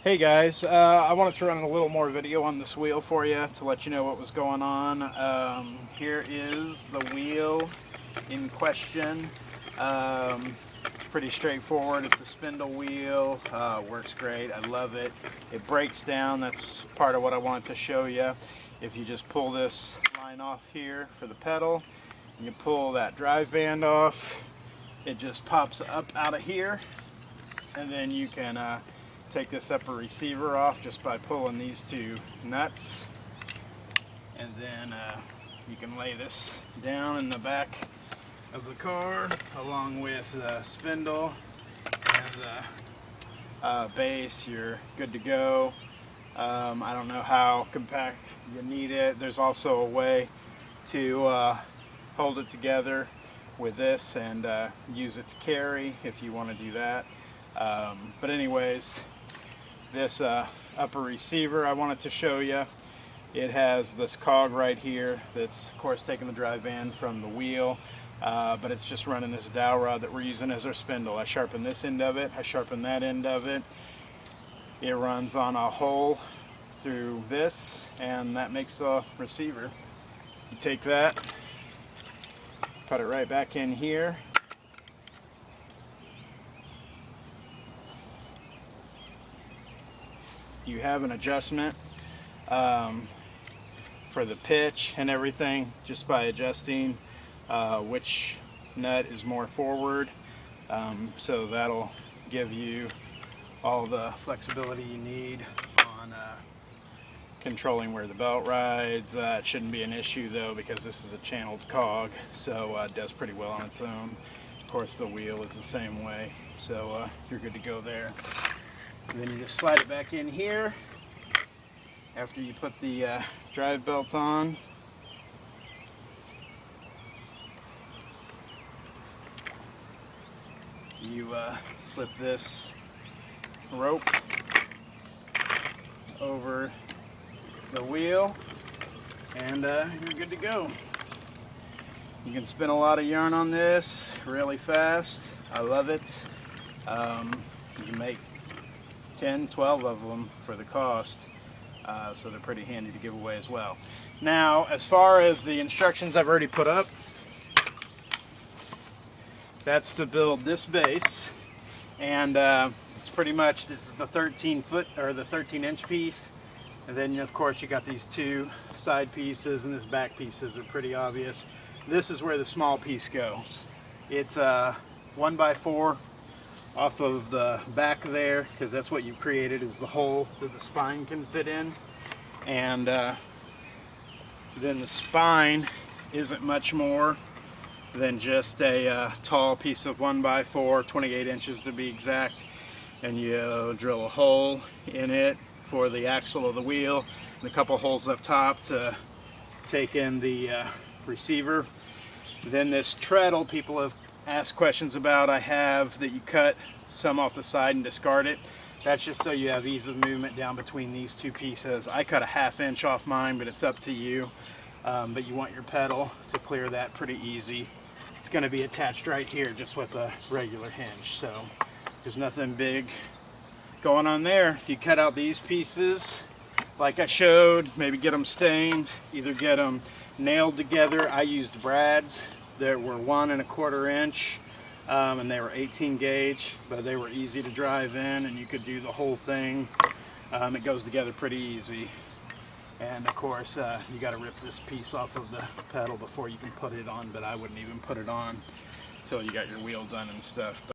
Hey guys, I wanted to run a little more video on this wheel for you to let you know what was going on. Here is the wheel in question. It's pretty straightforward. It's a spindle wheel. Works great. I love it. It breaks down. That's part of what I wanted to show you. If you just pull this line off here for the pedal, and you pull that drive band off, it just pops up out of here, and then you can take this upper receiver off just by pulling these two nuts, and then you can lay this down in the back of the car along with the spindle and the base. You're good to go. I don't know how compact you need it. There's also a way to hold it together with this and use it to carry if you want to do that. But anyways, this upper receiver I wanted to show you. It has this cog right here that's of course taking the drive band from the wheel, but it's just running this dowel rod that we're using as our spindle. I sharpen this end of it, I sharpen that end of it. It runs on a hole through this, and that makes a receiver. You take that, put it right back in here. You have an adjustment for the pitch and everything just by adjusting which nut is more forward, so that'll give you all the flexibility you need on controlling where the belt rides. It shouldn't be an issue though, because this is a channeled cog, so it does pretty well on its own. Of course the wheel is the same way, so you're good to go there. And then you just slide it back in here after you put the drive belt on. You slip this rope over the wheel, and you're good to go. You can spin a lot of yarn on this really fast. I love it. You can make 10, 12 of them for the cost, so they're pretty handy to give away as well. Now, as far as the instructions I've already put up, that's to build this base, and it's pretty much, this is the 13-foot or the 13-inch piece, and then of course you got these two side pieces, and this back pieces are pretty obvious. This is where the small piece goes. It's 1x4 off of the back there, because that's what you've created, is the hole that the spine can fit in. And then the spine isn't much more than just a tall piece of 1x4, 28 inches to be exact, and you drill a hole in it for the axle of the wheel, and a couple holes up top to take in the receiver. Then this treadle, people have asked questions about, I have, that you cut some off the side and discard it. That's just so you have ease of movement down between these two pieces. I cut a 1/2 inch off mine, but it's up to you. But you want your pedal to clear that pretty easy. It's going to be attached right here just with a regular hinge, so there's nothing big going on there. If you cut out these pieces like I showed, maybe get them stained, either get them nailed together. I used brads that were 1 1/4 inch, and they were 18 gauge, but they were easy to drive in, and you could do the whole thing. It goes together pretty easy. And of course you got to rip this piece off of the pedal before you can put it on, but I wouldn't even put it on until you got your wheel done and stuff.